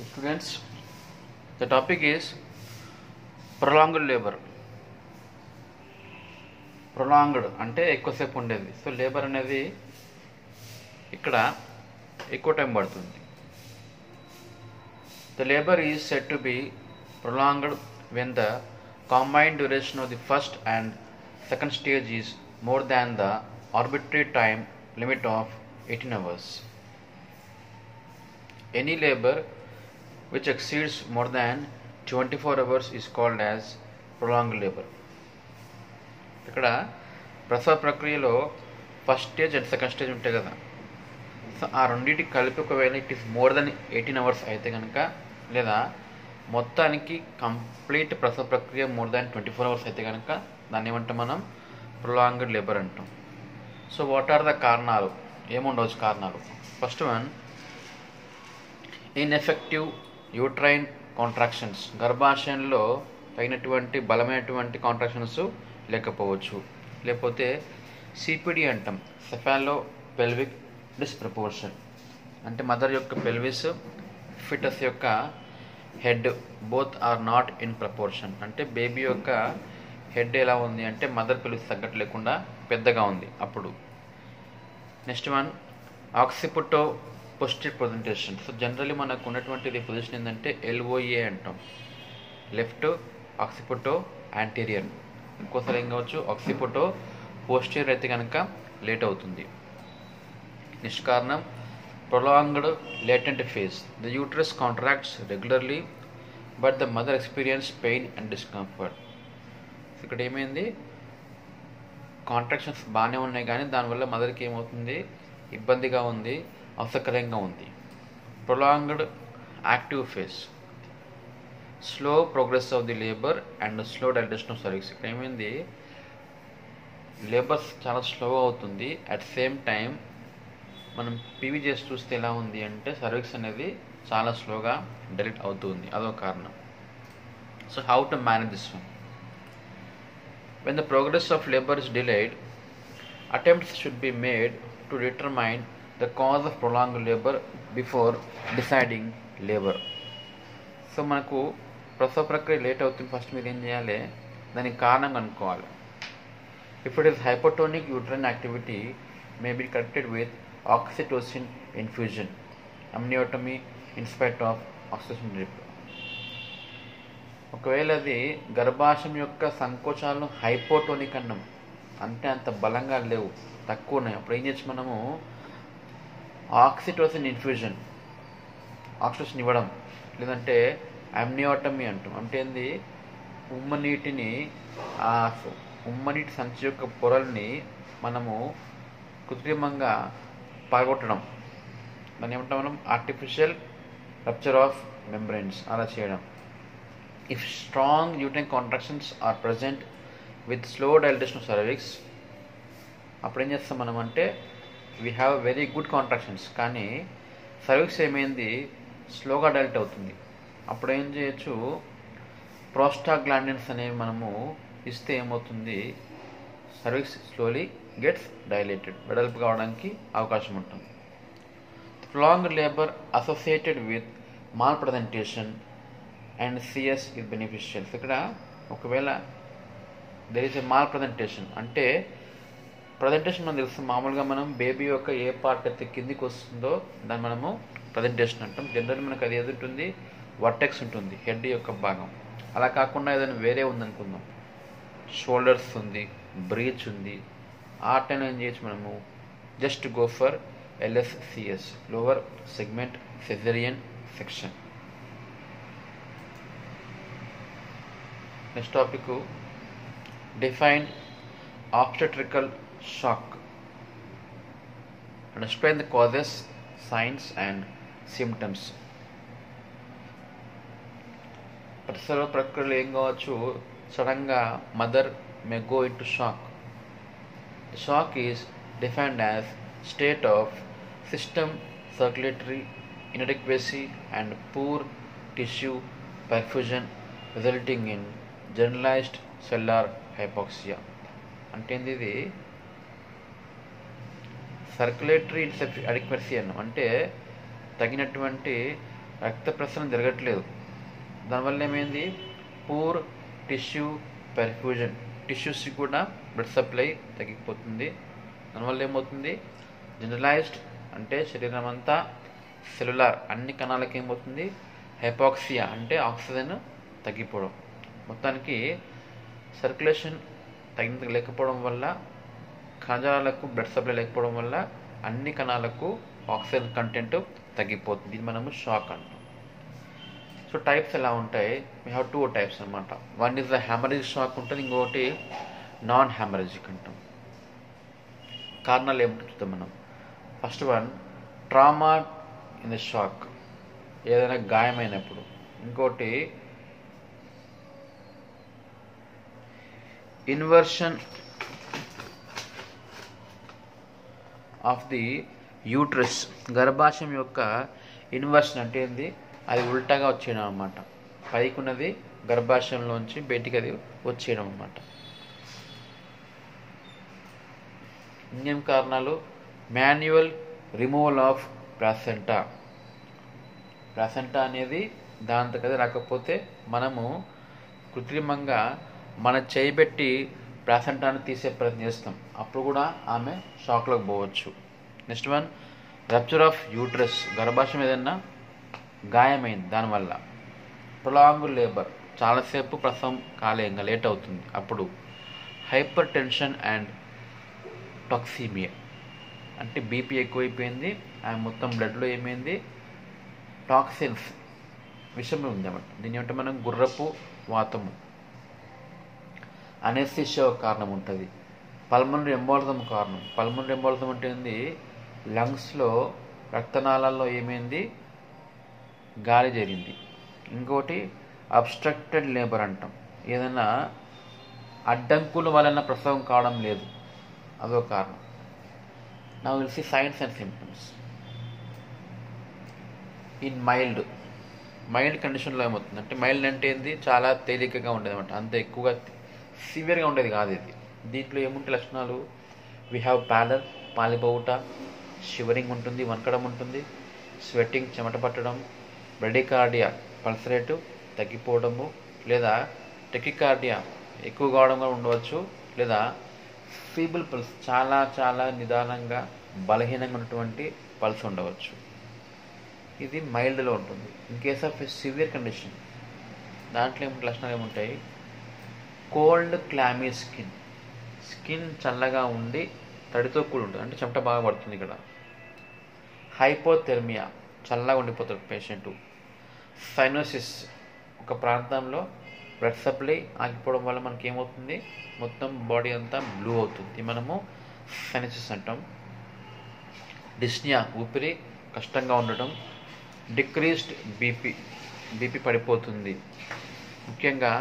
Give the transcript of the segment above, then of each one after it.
Students, the topic is prolonged labor. Prolonged అంటే ఎక్కువసేపు ఉండేది. సో లేబర్ అనేది ఇక్కడ ఎక్కువ టైం పడుతుంది. The labour is said to be prolonged when the combined duration of the first and second stage is more than the arbitrary time limit of 18 hours. Any labor which exceeds more than 24 hours is called as prolonged labor. ఇక్కడ ప్రసవ ప్రక్రియలో first stage and second stage ఉంటాయి కదా. So ఆ రెండింటికి కలిపి ఒకవేళ it is more than 18 hours అయితే కనుక, లేదా మొత్తానికి కంప్లీట్ ప్రసవ ప్రక్రియ మోర్ దాన్ 24 అవర్స్ అయితే కనుక దాన్ని ఏమంటాం మనం? ప్రొలాంగ్డ్ లేబర్ అంటాం. సో వాట్ ఆర్ ద కారణాలు? ఏముండవచ్చు కారణాలు? First one, ineffective uterine contractions. గర్భాశయంలో తగినటువంటి బలమైనటువంటి కాంట్రాక్షన్స్ లేకపోవచ్చు. లేకపోతే సిపిడి అంటాం, సెఫాలో పెల్విక్ డిస్ప్రపోర్షన్. అంటే మదర్ యొక్క పెల్విస్, ఫిటస్ యొక్క head both are not in proportion. అంటే బేబీ యొక్క హెడ్ ఎలా ఉంది అంటే మదర్ పెల్విస్ తగ్గట్టు లేకుండా పెద్దగా ఉంది అప్పుడు. Next one, occipito posterior presentation. So generally మనకు ఉన్నటువంటి పొజిషన్ ఏంటంటే ఎల్ఓఏ అంటాం, లెఫ్ట్ ఆక్సిపుటో యాంటీరియర్. ఇంకోసారి ఏం కావచ్చు, ఆక్సిపుటో పోస్టీరియర్ అయితే కనుక లేట్ అవుతుంది. నెక్స్ట్ కారణం, prolonged latent phase. The uterus contracts regularly but the mother experiences pain and discomfort. ఇక్కడ ఏమైంది, కాంట్రాక్షన్స్ బాగానే ఉన్నాయి కానీ దానివల్ల మదర్కి ఏమవుతుంది, ఇబ్బందిగా ఉంది, అసౌకర్యంగా ఉంది. prolonged active phase, slow progress of the labor and slow dilatation of cervix. ఇక్కడ ఏమైంది, లేబర్స్ చాలా స్లో అవుతుంది. అట్ సేమ్ టైం మనం పీవీ చేసి చూస్తే ఎలా ఉంది అంటే సర్విక్స్ అనేది చాలా స్లోగా డైలేట్ అవుతుంది. అదో కారణం. So how to manage this one? When the progress of labour is delayed, attempts should be made to determine the cause of prolonged labour before deciding labour. So మనకు ప్రసవ ప్రక్రియ లేట్ అవుతుంది, ఫస్ట్ మీరు ఏం చేయాలి, దానికి కారణం కనుక్కోవాలి. If it is hypotonic uterine activity may be corrected with oxytocin infusion, amniotomy in spite of oxytocin drip. ఒకవేళ అది గర్భాశయం యొక్క సంకోచాలను హైపోటోనిక్ అన్నాం, అంటే అంత బలంగా లేవు, తక్కువ ఉన్నాయి, అప్పుడు ఏం చేయొచ్చు మనము, ఆక్సిటోసిన్ ఇన్ఫ్యూజన్, ఆక్సిటోసిన్ ఇవ్వడం. లేదంటే అమ్నియోటమీ అంటాం, అంటే ఏంది, ఉమ్మనీటిని, ఆ ఉమ్మనీటి సంచి యొక్క పొరల్ని మనము కృత్రిమంగా పాల్గొట్టడం, దాన్ని ఏమంటాం మనం, ఆర్టిఫిషియల్ రప్చర్ ఆఫ్ మెంబ్రెయిన్స్, అలా చేయడం. If strong uterine contractions are present with slow dilatation of cervix, అప్పుడు ఏం చేస్తాం మనం అంటే, we have very good contractions కానీ సర్విక్స్ ఏమైంది, స్లోగా డైలట్ అవుతుంది. అప్పుడు ఏం చేయొచ్చు, ప్రోస్టాగ్లాండిన్స్ అనేవి మనము ఇస్తే ఏమవుతుంది, సర్విక్స్ స్లోలీ గెట్స్ డైలేటెడ్, వెడల్పు కావడానికి అవకాశం ఉంటుంది. Prolonged labour associated with mall presentation and CS is beneficial. ఇక్కడ ఒకవేళ there is a mall presentation, అంటే ప్రజెంటేషన్ మనం తెలుస్తుంది, మామూలుగా మనం బేబీ యొక్క ఏ పార్ట్ అయితే కిందికి వస్తుందో దాన్ని మనము ప్రజెంటేషన్ అంటాం. జనరల్ మనకు అది ఏది ఉంటుంది, వర్టెక్స్ ఉంటుంది, హెడ్ యొక్క భాగం. అలా కాకుండా ఏదైనా వేరే ఉందనుకుందాం, షోల్డర్స్ ఉంది, బ్రీచ్ ఉంది, ఆ టైంలో ఏం చేయొచ్చు మనము, just go for LSCS, lower segment caesarean section. Next topic, define obstetrical shock and explain the causes, signs and symptoms. ప్రసవ ప్రక్రియలో ఏం కావచ్చు, సడన్గా mother may go into shock. The shock is defined as state of system circulatory inadequacy and poor tissue perfusion resulting in generalized cellular hypoxia. అంటే ఇది circulatory అడిక్వెసీ అన్నాం, అంటే తగినటువంటి రక్త ప్రసరణ జరగట్లేదు. దానివల్ల ఏమైంది, పూర్ టిష్యూ పెర్ఫ్యూజన్, టిష్యూస్కి కూడా బ్లడ్ సప్లై తగ్గిపోతుంది. దానివల్ల ఏమవుతుంది, జనరలైజ్డ్ అంటే శరీరం అంతా సెల్యులార్ అన్ని కణాలకి ఏమవుతుంది, హైపాక్సియా అంటే ఆక్సిజన్ తగ్గిపోవడం. మొత్తానికి సర్క్యులేషన్ తగినంత లేకపోవడం వల్ల, కణజాలాలకు బ్లడ్ సప్లై లేకపోవడం వల్ల అన్ని కణాలకు ఆక్సిజన్ కంటెంట్ తగ్గిపోతుంది. ఇది మనము షాక్ అంటాం. సో టైప్స్ ఎలా ఉంటాయి, వీ హ్యావ్ 2 టైప్స్ అనమాట. One is the haemorrhagic shock ఉంటుంది, ఇంకొకటి నాన్ హ్యామరేజిక్ అంటాం. కారణాలు ఏమిటి చూద్దాం మనం. First one, trauma in the shock, ఏదైనా గాయమైనప్పుడు. ఇంకోటి ఇన్వర్షన్ ఆఫ్ ది యూట్రస్, గర్భాశయం యొక్క ఇన్వర్షన్ అంటే ఏంది, అది ఉల్టాగా వచ్చేయడం అనమాట. పైకి ఉన్నది గర్భాశయంలోంచి బయటికి అది వచ్చేయడం అనమాట. ఇంకేం కారణాలు, manual removal of placenta. Placenta అనేది దాంతో కదా రాకపోతే మనము కృత్రిమంగా మన చేయబెట్టి ప్లాసెంటాను తీసే ప్రయత్నం చేస్తాం, అప్పుడు కూడా ఆమె షాక్లోకి పోవచ్చు. Next one, rupture of uterus, గర్భాశయం ఏదన్నా గాయమైంది దానివల్ల. ప్రొలాంగ్ లేబర్, చాలాసేపు ప్రసవం కాలే, ఇంకా లేట్ అవుతుంది, అప్పుడు. హైపర్ టెన్షన్ అండ్ టాక్సీమియా, అంటే బీపీ ఎక్కువైపోయింది, ఆమె మొత్తం బ్లడ్లో ఏమైంది, టాక్సిన్స్ విషం ఉంది అన్నమాట. దీని ఏమంటే మనం గుర్రపు వాతము. అనెస్థీషియా ఒక కారణం ఉంటుంది. పల్మనరీ ఎంబాలిజం కారణం. పల్మనరీ ఎంబాలిజం అంటే ఏంది, లంగ్స్లో రక్తనాళాల్లో ఏమైంది, గాలి జరిగింది. ఇంకోటి అబ్స్ట్రక్టెడ్ లేబర్ అంటాం, ఏదైనా అడ్డంకుల వలన ప్రసవం కావడం లేదు, అదో కారణం. Now will see signs and symptoms. In mild కండిషన్లో ఏమవుతుంది అంటే, మైల్డ్ అంటే ఏంది, చాలా తేలికగా ఉండేది అనమాట, అంత ఎక్కువగా సివియర్గా ఉండేది కాదు ఇది. దీంట్లో ఏముంటే లక్షణాలు, వీ హ్యావ్ ప్యాలర్, పాలిపోవుట, షివరింగ్ ఉంటుంది, వణకడం ఉంటుంది, స్వెట్టింగ్ చెమట పట్టడం, బ్రెడికార్డియా పల్స్ రేటు తగ్గిపోవడము, లేదా టెకికార్డియా ఎక్కువ కావడం కూడా ఉండవచ్చు, లేదా ఫీబుల్ పల్స్ చాలా చాలా నిదానంగా బలహీనంగా ఉన్నటువంటి పల్స్ ఉండవచ్చు. ఇది మైల్డ్లో ఉంటుంది. In case of severe condition దాంట్లో లక్షణాలు ఏముంటాయి, కోల్డ్ క్లామీ స్కిన్, స్కిన్ చల్లగా ఉండి తడితో కూడి ఉంటుంది, అంటే చెమట బాగా పడుతుంది ఇక్కడ. హైపోథెర్మియా, చల్లగా ఉండిపోతాడు పేషెంటు. సైనోసిస్, ఒక ప్రాంతంలో బ్లడ్ సప్లై ఆగిపోవడం వల్ల మనకి ఏమవుతుంది, మొత్తం బాడీ అంతా బ్లూ అవుతుంది, మనము సైనసిస్ అంటాం. డిస్నియా, ఊపిరి కష్టంగా ఉండటం. డిక్రీస్డ్ బీపీ పడిపోతుంది. ముఖ్యంగా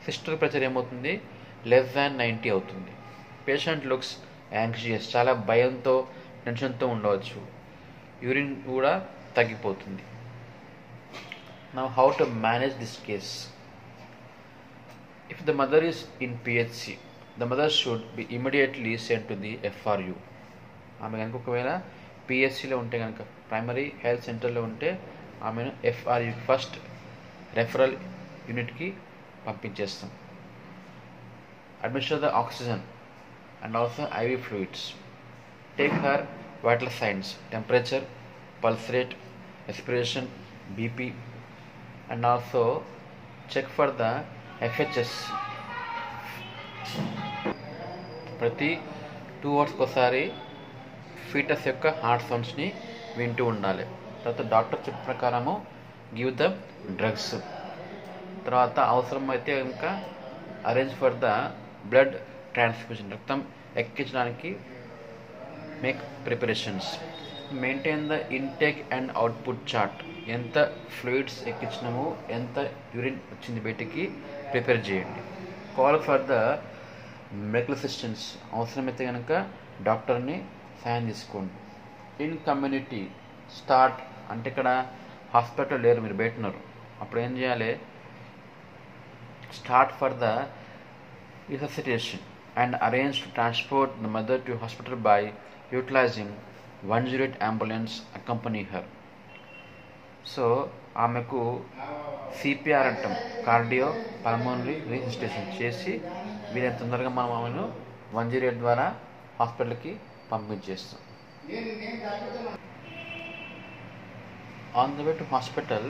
సిస్టల్ ప్రెషర్ ఏమవుతుంది, లెస్ దాన్ 90 అవుతుంది. పేషెంట్ లుక్స్ యాంగ్షియస్, చాలా భయంతో టెన్షన్తో ఉండవచ్చు. యూరిన్ కూడా తగ్గిపోతుంది. Now how to manage this case. If the mother is in PHC, the mother should be immediately sent to the FRU. ఆమె కనుక ఒకవేళ PHCలో ఉంటే కనుక, ప్రైమరీ హెల్త్ సెంటర్లో ఉంటే ఆమెను FRU, ఫస్ట్ రెఫరల్ యూనిట్కి పంపించేస్తాం. Administer the oxygen and also IV fluids. Take her vital signs, temperature, pulse rate, respiration, BP, and also check for the FHS. ప్రతి 2 అవర్స్కి ఒకసారి ఫీటస్ యొక్క హార్ట్ సౌండ్స్ని వింటూ ఉండాలి. తర్వాత డాక్టర్ చెప్పిన ప్రకారము గివ్ ద డ్రగ్స్. తర్వాత అవసరమైతే ఇంకా arrange for the blood transfusion, రక్తం ఎక్కించడానికి make preparations. Maintain the intake and output chart, ఎంత ఫ్లూయిడ్స్ ఎక్కించినాము, ఎంత యూరిన్ వచ్చింది బయటికి ప్రిపేర్ చేయండి. Call for the medical assistance, అవసరమైతే కనుక డాక్టర్ని సాయం తీసుకోండి. ఇన్ కమ్యూనిటీ స్టార్ట్, అంటే ఇక్కడ హాస్పిటల్ లేరు, మీరు బయట ఉన్నారు, అప్పుడు ఏం చేయాలి, start for the resuscitation and arrange to transport the mother to hospital by utilizing 108 ambulance accompany her. So ఆమెకు సిపిఆర్ అంటాం, కార్డియో పల్మోనరీ రీసస్టేషన్ చేసి వీలైన తొందరగా మనం ఆమెను 108 ద్వారా హాస్పిటల్కి పంపించేస్తాం. On the way to hospital